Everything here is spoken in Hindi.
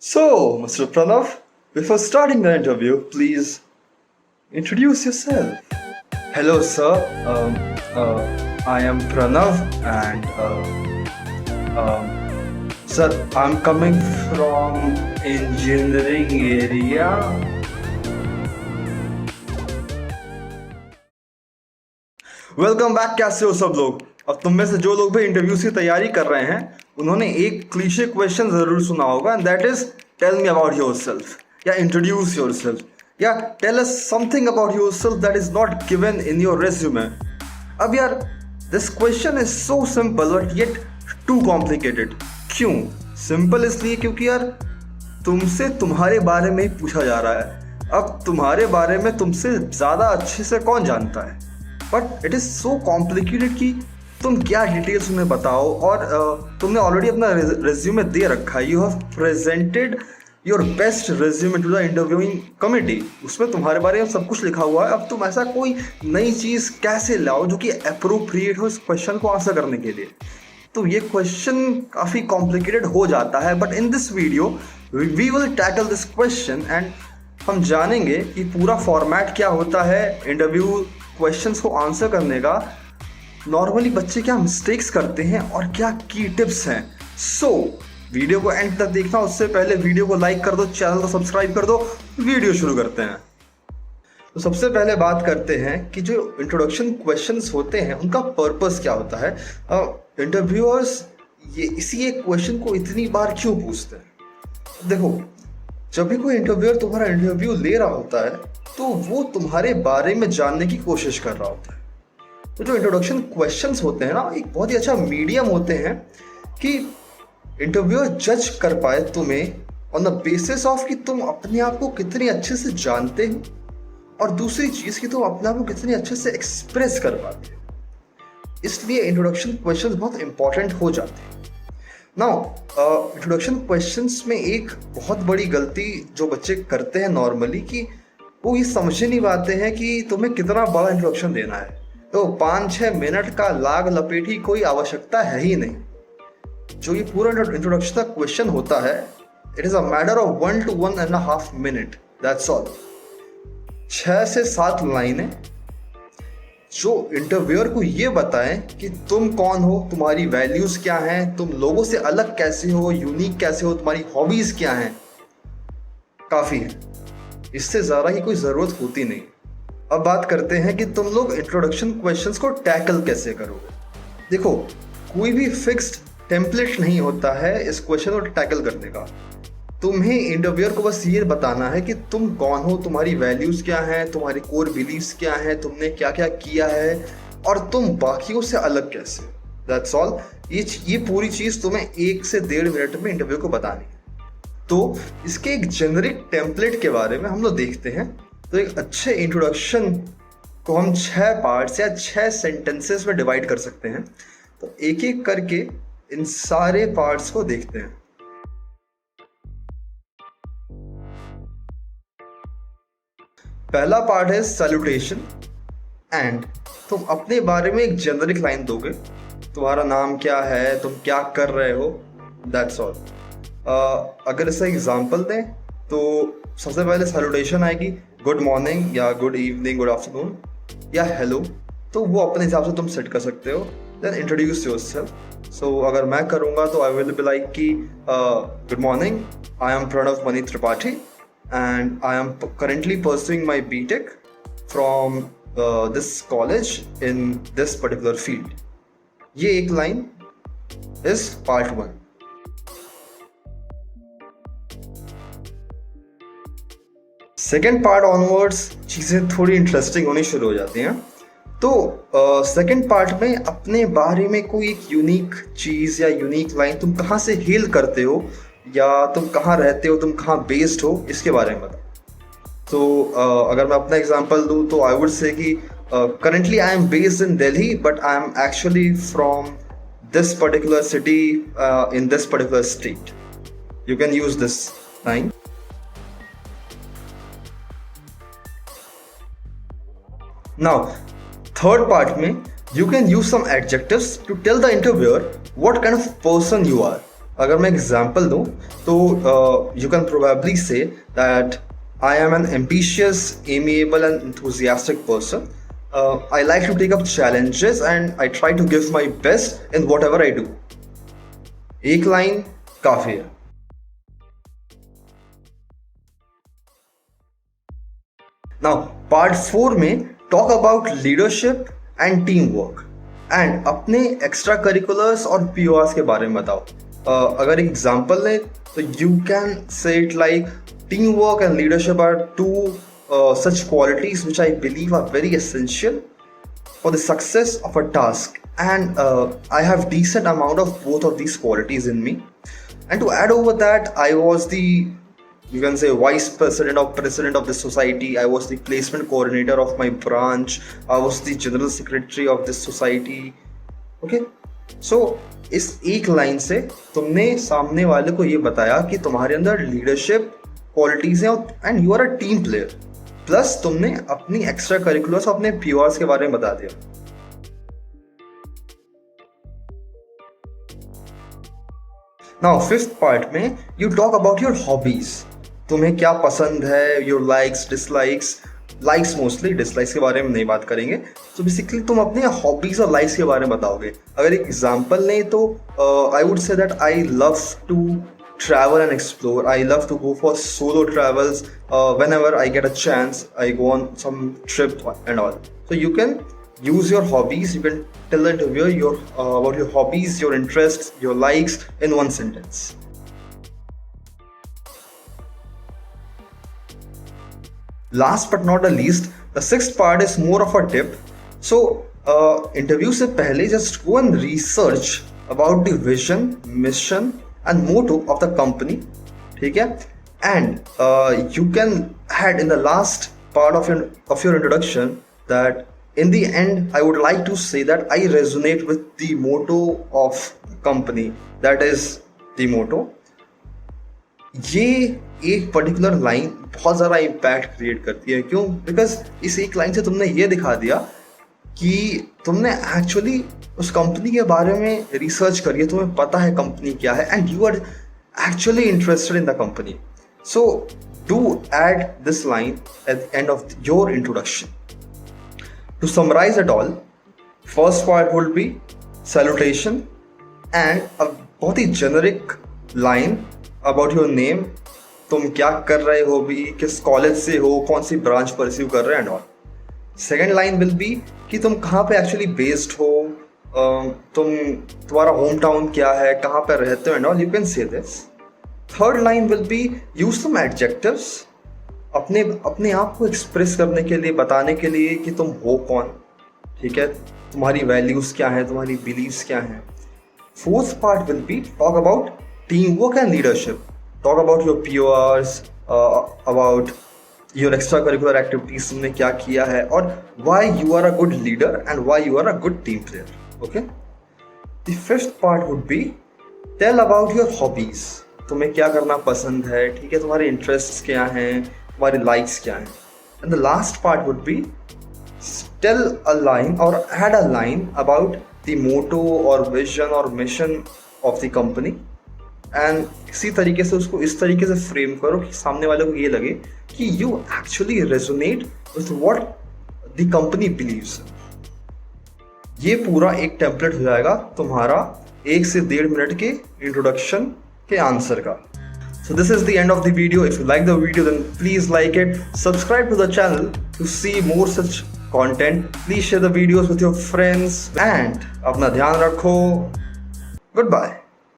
So, Mr. Pranav, before starting the interview, please introduce yourself. Hello, sir. I am Pranav, and sir, I'm coming from engineering area. Welcome back. कैसे हो सब लोग? अब तुम में से जो लोग भी इंटरव्यूज की तैयारी कर रहे हैं उन्होंने एक क्लीशे क्वेश्चन जरूर सुना होगा, and that is tell me about yourself, या इंट्रोड्यूस योरसेल्फ, या tell us something about yourself that is not given in your resume. अब यार, this question is so simple but yet too complicated. क्यों सिंपल? इसलिए क्योंकि यार तुमसे तुम्हारे बारे में ही पूछा जा रहा है। अब तुम्हारे बारे में तुमसे ज़्यादा अच्छे से कौन जानता है, but it is so complicated कि तुम क्या डिटेल्स उन्हें बताओ। और तुमने ऑलरेडी अपना रेज्यूमे दे रखा है, you have presented your best resume to the interviewing committee, उसमें तुम्हारे बारे में सब कुछ लिखा हुआ है। अब तुम ऐसा कोई नई चीज़ कैसे लाओ जो कि अप्रोप्रिएट हो इस क्वेश्चन को आंसर करने के लिए? तो ये क्वेश्चन काफ़ी कॉम्प्लिकेटेड हो जाता है, but in this video we will tackle this question and हम जानेंगे कि पूरा फॉर्मेट क्या होता है इंटरव्यू क्वेश्चंस को आंसर करने का, नॉर्मली बच्चे क्या मिस्टेक्स करते हैं और क्या की टिप्स हैं। सो वीडियो को एंड तक देखना, उससे पहले वीडियो को लाइक कर दो, चैनल को सब्सक्राइब कर दो। वीडियो शुरू करते हैं। तो सबसे पहले बात करते हैं कि जो इंट्रोडक्शन क्वेश्चंस होते हैं उनका पर्पस क्या होता है। इंटरव्यूअर्स ये इसी एक क्वेश्चन को इतनी बार क्यों पूछते हैं? देखो, जब भी कोई इंटरव्यूअर तुम्हारा इंटरव्यू ले रहा होता है तो वो तुम्हारे बारे में जानने की कोशिश कर रहा होता है। तो जो इंट्रोडक्शन क्वेश्चंस होते हैं ना, एक बहुत ही अच्छा मीडियम होते हैं कि इंटरव्यूअर जज कर पाए तुम्हें ऑन द बेसिस ऑफ कि तुम अपने आप को कितने अच्छे से जानते हो, और दूसरी चीज़ कि तुम अपने आप को कितने अच्छे से एक्सप्रेस कर पाते हो। इसलिए इंट्रोडक्शन क्वेश्चंस बहुत इंपॉर्टेंट हो जाते हैं। नाउ इंट्रोडक्शन क्वेश्चंस में एक बहुत बड़ी गलती जो बच्चे करते हैं नॉर्मली, कि वो ये समझ नहीं पाते हैं कि तुम्हें कितना बड़ा इंट्रोडक्शन देना है। तो 5-6 मिनट का लाग लपेट ही कोई आवश्यकता है ही नहीं। जो ये पूरा इंट्रोडक्शन का क्वेश्चन होता है, it is a matter of 1 to 1.5 minute, that's all. 6 से 7 लाइनें जो इंटरव्यूअर को ये बताएं कि तुम कौन हो, तुम्हारी वैल्यूज़ क्या हैं, तुम लोगों से अलग कैसे हो, यूनिक कैसे हो, तुम्हारी हॉबीज़ क्या हैं, काफ़ी है। इससे ज़्यादा ही कोई ज़रूरत होती नहीं। अब बात करते हैं कि तुम लोग इंट्रोडक्शन क्वेश्चंस को टैकल कैसे करोगे। देखो, कोई भी फिक्स्ड टेम्पलेट नहीं होता है इस क्वेश्चन को टैकल करने का। तुम्हें इंटरव्यूअर को बस ये बताना है कि तुम कौन हो, तुम्हारी वैल्यूज़ क्या हैं, तुम्हारे कोर बिलीव्स क्या हैं, तुमने क्या क्या किया है, और तुम बाकियों से अलग कैसे। That's all. ये पूरी चीज़ तुम्हें 1 से 1.5 मिनट में इंटरव्यू को बतानी है। तो इसके एक जेनरिक टेम्पलेट के बारे में हम लोग देखते हैं। तो एक अच्छे इंट्रोडक्शन को हम 6 पार्ट्स या 6 सेंटेंसेस में डिवाइड कर सकते हैं। तो एक एक करके इन सारे पार्ट्स को देखते हैं। पहला पार्ट है सैल्यूटेशन, एंड तुम अपने बारे में एक जेनरिक लाइन दोगे। तुम्हारा नाम क्या है, तुम क्या कर रहे हो, दैट्स ऑल। अगर इसका एग्जाम्पल दें तो सबसे पहले सैल्यूटेशन आएगी, गुड मॉर्निंग या गुड इवनिंग, गुड आफ्टरनून या हेलो। तो वो अपने हिसाब से तुम सेट कर सकते हो। Then introduce yourself. सो अगर मैं करूँगा तो आई विल बी लाइक कि good morning, I am Pranav Mani Tripathi and I am currently pursuing my BTech from this college in this particular field. ये एक line is part 1। Second part onwards चीज़ें थोड़ी इंटरेस्टिंग होनी शुरू हो जाती हैं। तो सेकेंड पार्ट में अपने बारे में कोई एक यूनिक चीज़ या यूनिक लाइन, तुम कहाँ से हेल करते हो, या तुम कहाँ रहते हो, तुम कहाँ बेस्ड हो, इसके बारे में बताओ। तो अगर मैं अपना एग्जांपल दूँ तो आई वुड से कि currently I am based in Delhi but I am actually from this particular city in this particular state. You can use this line. Now, third part में you can use some adjectives to tell the interviewer what kind of person you are. अगर मैं एग्जांपल दूं तो यू कैन प्रोबेबली से that I am N ambitious, amiable and enthusiastic person. I like to take up challenges and I try to give my best in whatever I do. एक लाइन काफी है. Now, part 4 में talk about leadership and teamwork and अपने extra curriculars और PORs के बारे में बताओ. अगर एग्जाम्पल लें तो you can say it like teamwork and leadership are two such qualities which I believe are very essential for the success of a task, and I have decent amount of both of these qualities in me. And to add over that, I was the, you can say, vice president or president of this society. I was the placement coordinator of my branch. I was the general secretary of this society. Okay, so इस एक लाइन से तुमने सामने वाले को ये बताया कि तुम्हारे अंदर लीडरशिप क्वालिटीज हैं and you are a team player, plus तुमने अपनी एक्स्ट्रा करिकुलर्स, अपने पीओआर्स के बारे में बता दिया. नाउ फिफ्थ पार्ट में you talk about your hobbies. तुम्हें क्या पसंद है, your likes, dislikes. Likes mostly, dislikes के बारे में नहीं बात करेंगे. तो बेसिकली तुम अपने हॉबीज और लाइक्स के बारे में बताओगे. अगर एक एग्जांपल लें तो I would say that I love to travel and explore. I love to go for solo travels. Whenever I get a chance, I go on some trip and all. So you can use your hobbies. You can tell the interviewer about your hobbies, your interests, your likes in one sentence. Last but not the least, the sixth part is more of a tip. So interview से पहले just go and research about the vision, mission and motto of the company. ठीक है? And you can add in the last part of your introduction that in the end I would like to say that I resonate with the motto of company. That is the motto. ये एक पर्टिकुलर लाइन बहुत ज़्यादा इम्पैक्ट क्रिएट करती है. क्यों? बिकॉज इस एक लाइन से तुमने ये दिखा दिया कि तुमने एक्चुअली उस कंपनी के बारे में रिसर्च करी है, तुम्हें पता है कंपनी क्या है, and you are actually interested in the company. So do add this line at the end of your introduction. To summarise it all, first part would be salutation and a बहुत ही generic line about your name. तुम क्या कर रहे हो भी, किस कॉलेज से हो, कौन सी ब्रांच परस्यू कर रहे हैं and all. Second line will B कि तुम कहाँ पे एक्चुअली बेस्ड हो, तुम्हारा होम टाउन क्या है, कहाँ पे रहते हो and all. You can say this. Third line will be use some adjectives अपने आप को एक्सप्रेस करने के लिए, बताने के लिए कि तुम हो कौन. ठीक है, तुम्हारी वैल्यूज क्या है, तुम्हारी बिलीव्स क्या हैं. Fourth part will be talk about team work and leadership. Talk about your PORs, about your extracurricular activities, तुमने क्या किया है, और why you are a good leader and why you are a good team player. Okay? The fifth part would be tell about your hobbies. तुम्हें क्या करना पसंद है, ठीक है, तुम्हारे interests क्या हैं, तुम्हारे likes क्या हैं. And the last part would be tell a line or add a line about the motto or vision or mission of the company. And इसी तरीके से उसको इस तरीके से फ्रेम करो कि सामने वाले को ये लगे कि you actually resonate with what the company believes. ये पूरा एक टेम्पलेट हो जाएगा तुम्हारा 1 से 1.5 मिनट के इंट्रोडक्शन के आंसर का. So this is the end of the video. If you like the video, then please like it. Subscribe to the channel to see more such content. Please share the videos with your friends and अपना ध्यान रखो. Goodbye.